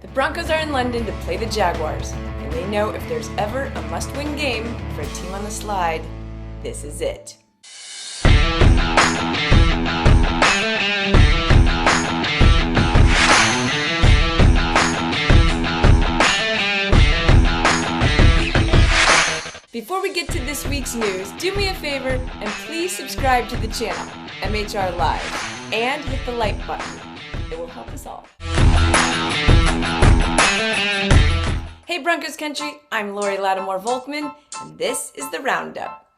The Broncos are in London to play the Jaguars, and they know if there's ever a must-win game for a team on the slide, this is it. Before we get to this week's news, do me a favor and please subscribe to the channel, MHR Live, and hit the like button. It will help us all. Hey Broncos Country, I'm Lori Lattimore-Volkman, and this is the Roundup.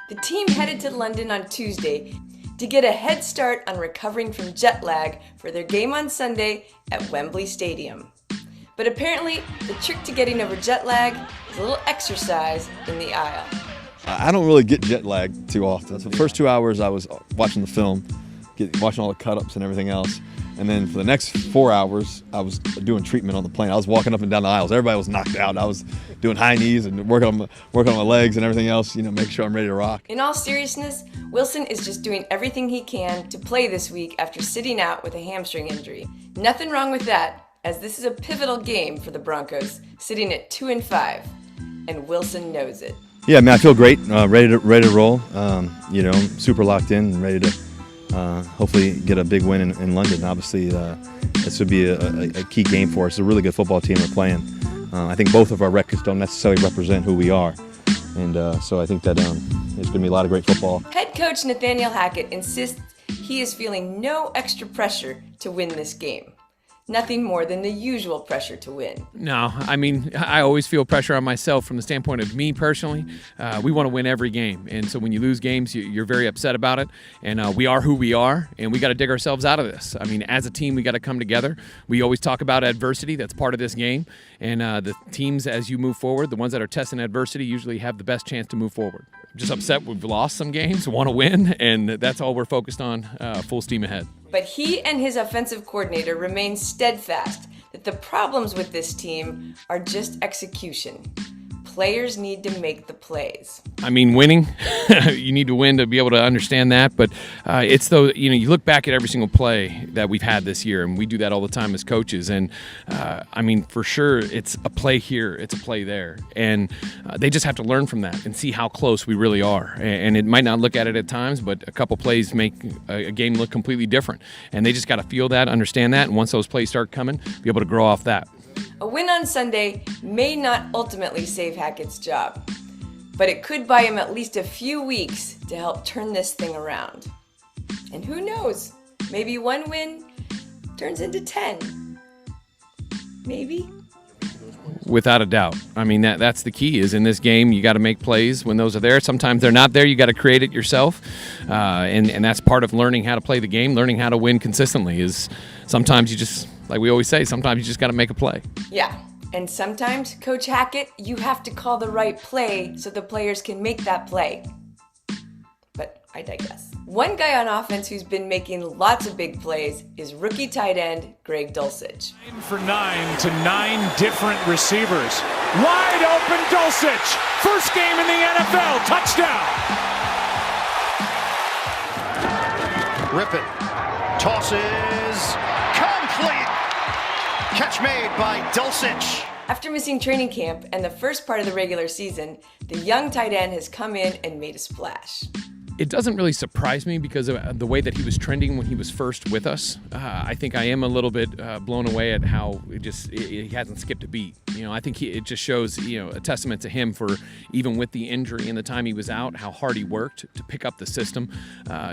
The team headed to London on Tuesday to get a head start on recovering from jet lag for their game on Sunday at Wembley Stadium. But apparently, the trick to getting over jet lag is a little exercise in the aisle. I don't really get jet lag too often. So the first 2 hours I was watching the film, watching all the cut-ups and everything else. And then for the next 4 hours, I was doing treatment on the plane. I was walking up and down the aisles. Everybody was knocked out. I was doing high knees and working on my legs and everything else, make sure I'm ready to rock. In all seriousness, Wilson is just doing everything he can to play this week after sitting out with a hamstring injury. Nothing wrong with that, as this is a pivotal game for the Broncos, sitting at 2-5, and Wilson knows it. Yeah, man, I feel great, ready to roll. Super locked in and ready to hopefully get a big win in London. Obviously, this would be a key game for us. It's a really good football team we're playing. I think both of our records don't necessarily represent who we are, and so I think that there's going to be a lot of great football. Head coach Nathaniel Hackett insists he is feeling no extra pressure to win this game. Nothing more than the usual pressure to win. No, I always feel pressure on myself from the standpoint of me personally. We want to win every game. And so when you lose games, you're very upset about it. And we are who we are, and we got to dig ourselves out of this. As a team, we got to come together. We always talk about adversity. That's part of this game. And the teams, as you move forward, the ones that are testing adversity usually have the best chance to move forward. I'm just upset we've lost some games, want to win, and that's all we're focused on, full steam ahead. But he and his offensive coordinator remain steadfast that the problems with this team are just execution. Players need to make the plays. Winning, you need to win to be able to understand that. But it's though, you look back at every single play that we've had this year, and we do that all the time as coaches. And for sure, it's a play here, it's a play there. And they just have to learn from that and see how close we really are. And it might not look at it at times, but a couple plays make a game look completely different. And they just got to feel that, understand that. And once those plays start coming, be able to grow off that. A win on Sunday may not ultimately save Hackett's job, but it could buy him at least a few weeks to help turn this thing around. And who knows, maybe one win turns into 10. Maybe. Without a doubt. That's the key, is in this game, you got to make plays when those are there. Sometimes they're not there. You got to create it yourself. And that's part of learning how to play the game, learning how to win consistently. Is sometimes you just, like we always say, sometimes you just got to make a play. Yeah. And sometimes, Coach Hackett, you have to call the right play so the players can make that play. But I digress. One guy on offense who's been making lots of big plays is rookie tight end Greg Dulcich. 9 for 9 to 9 different receivers. Wide open Dulcich. First game in the NFL. Touchdown. Rip it. Tosses. Complete. Catch made by Dulcich. After missing training camp and the first part of the regular season, the young tight end has come in and made a splash. It doesn't really surprise me because of the way that he was trending when he was first with us. I think I am a little bit blown away at how he hasn't skipped a beat. I think it just shows, a testament to him for, even with the injury and the time he was out, how hard he worked to pick up the system,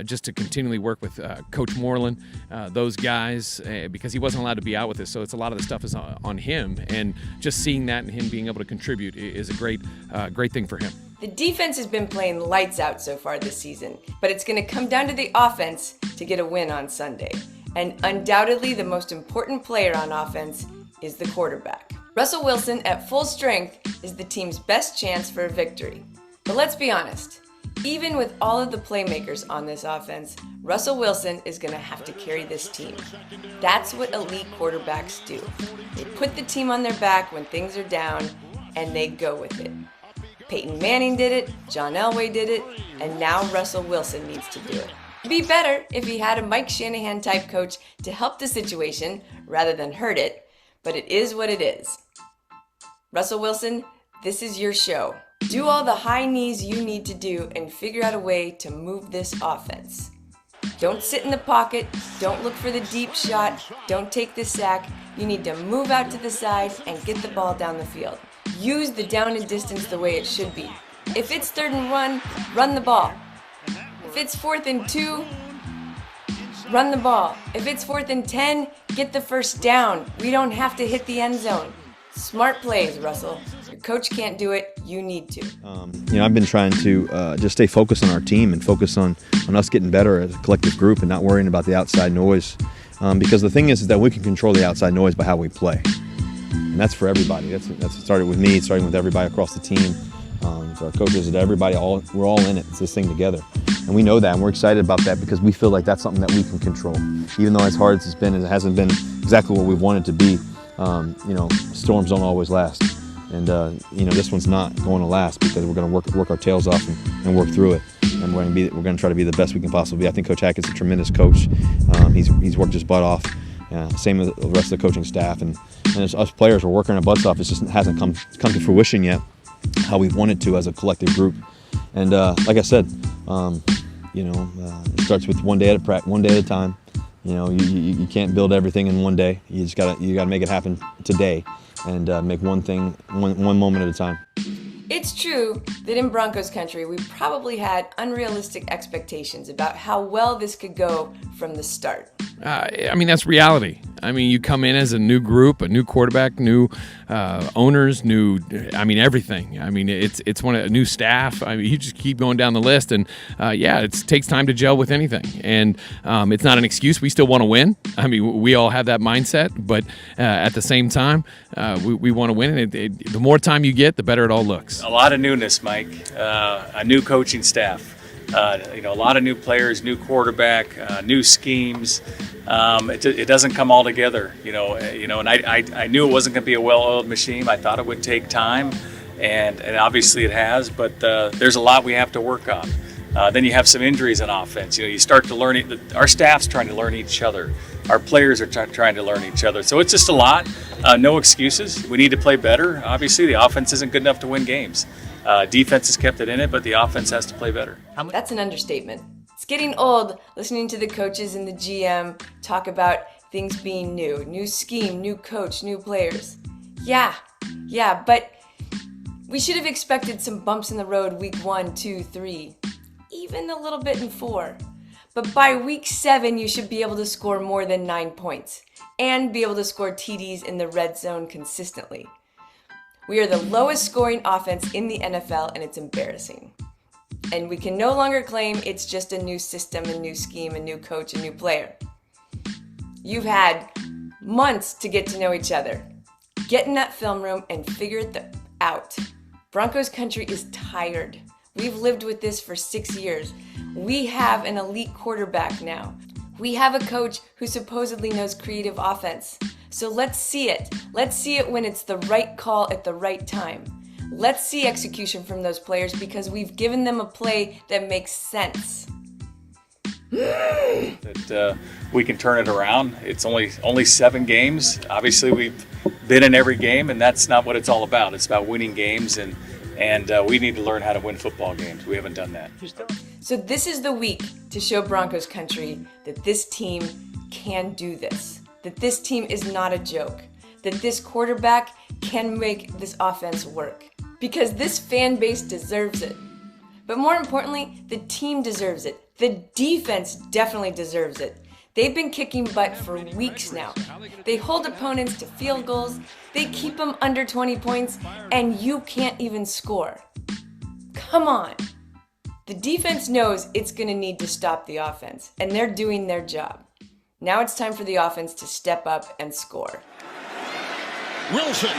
just to continually work with Coach Moreland, those guys, because he wasn't allowed to be out with us. So it's a lot of the stuff is on him, and just seeing that and him being able to contribute is a great thing for him. The defense has been playing lights out so far this season, but it's going to come down to the offense to get a win on Sunday. And undoubtedly the most important player on offense is the quarterback. Russell Wilson at full strength is the team's best chance for a victory. But let's be honest, even with all of the playmakers on this offense, Russell Wilson is going to have to carry this team. That's what elite quarterbacks do. They put the team on their back when things are down, and they go with it. Peyton Manning did it, John Elway did it, and now Russell Wilson needs to do it. It'd be better if he had a Mike Shanahan type coach to help the situation rather than hurt it, but it is what it is. Russell Wilson, this is your show. Do all the high knees you need to do and figure out a way to move this offense. Don't sit in the pocket, don't look for the deep shot, don't take the sack. You need to move out to the side and get the ball down the field. Use the down and distance the way it should be. If it's 3rd and 1, run the ball. If it's 4th and 2, run the ball. If it's 4th and 10, get the first down. We don't have to hit the end zone. Smart plays, Russell. Your coach can't do it, you need to. I've been trying to just stay focused on our team and focus on us getting better as a collective group and not worrying about the outside noise. Because the thing is that we can control the outside noise by how we play. And that's for everybody. That's started with me, starting with everybody across the team. So our coaches and everybody, we're all in it. It's this thing together. And we know that, and we're excited about that because we feel like that's something that we can control. Even though as hard as it's been, it hasn't been exactly what we want it to be. Storms don't always last. And this one's not going to last because we're going to work our tails off and work through it. And we're going to try to be the best we can possibly be. I think Coach Hackett's a tremendous coach. He's worked his butt off. Same with the rest of the coaching staff. And as us players, we're working our butts off. It just hasn't come to fruition yet how we wanted to as a collective group. And like I said, it starts with one day at a time. You can't build everything in one day. You gotta make it happen today, and make one thing one moment at a time. It's true that in Broncos country, we probably had unrealistic expectations about how well this could go from the start. That's reality. You come in as a new group, a new quarterback, new owners, everything. It's a new staff. You just keep going down the list, and it takes time to gel with anything. And it's not an excuse. We still want to win. We all have that mindset, but at the same time, we want to win. And the more time you get, the better it all looks. A lot of newness, Mike. A new coaching staff. A lot of new players, new quarterback, new schemes. It doesn't come all together, and I knew it wasn't going to be a well-oiled machine. I thought it would take time, and obviously it has, but there's a lot we have to work on. Then you have some injuries on offense. You start to learn, our staff's trying to learn each other. Our players are trying to learn each other. So it's just a lot. No excuses. We need to play better. Obviously, the offense isn't good enough to win games. Defense has kept it in it, but the offense has to play better. That's an understatement. It's getting old listening to the coaches and the GM talk about things being new scheme, new coach, new players. Yeah, but we should have expected some bumps in the road week 1, 2, 3, even a little bit in 4. But by week 7, you should be able to score more than 9 points and be able to score TDs in the red zone consistently. We are the lowest scoring offense in the NFL, and it's embarrassing. And we can no longer claim it's just a new system, a new scheme, a new coach, a new player. You've had months to get to know each other. Get in that film room and figure it out. Broncos country is tired. We've lived with this for 6 years. We have an elite quarterback now. We have a coach who supposedly knows creative offense. So let's see it. Let's see it when it's the right call at the right time. Let's see execution from those players because we've given them a play that makes sense. That we can turn it around. It's only 7 games. Obviously, we've been in every game, and that's not what it's all about. It's about winning games, and we need to learn how to win football games. We haven't done that. So this is the week to show Broncos country that this team can do this, that this team is not a joke, that this quarterback can make this offense work. Because this fan base deserves it. But more importantly, the team deserves it. The defense definitely deserves it. They've been kicking butt for weeks now. They hold opponents to field goals, they keep them under 20 points, and you can't even score. Come on. The defense knows it's going to need to stop the offense, and they're doing their job. Now it's time for the offense to step up and score. Wilson,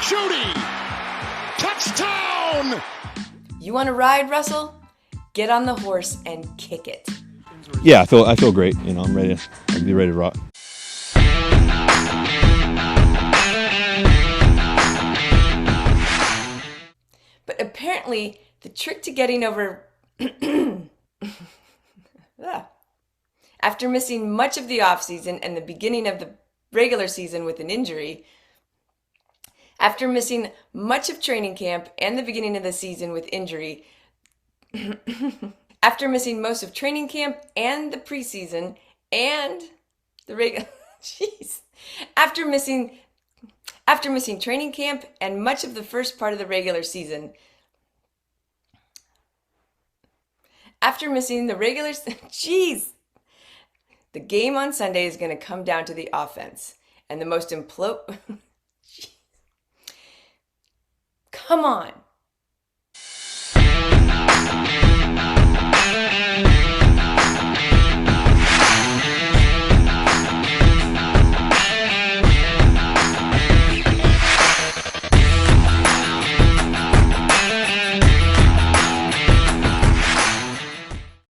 Judy, touchdown! You want to ride, Russell? Get on the horse and kick it. Yeah, I feel great. I'm ready. I'll be ready to rock. But apparently, the trick to getting over after missing much of the offseason and the beginning of the regular season with an injury. After missing much of training camp and the beginning of the season with injury, after missing most of training camp and the preseason and the regular, after missing training camp and much of the first part of the regular season, after missing the regular, the game on Sunday is going to come down to the offense, and the most come on.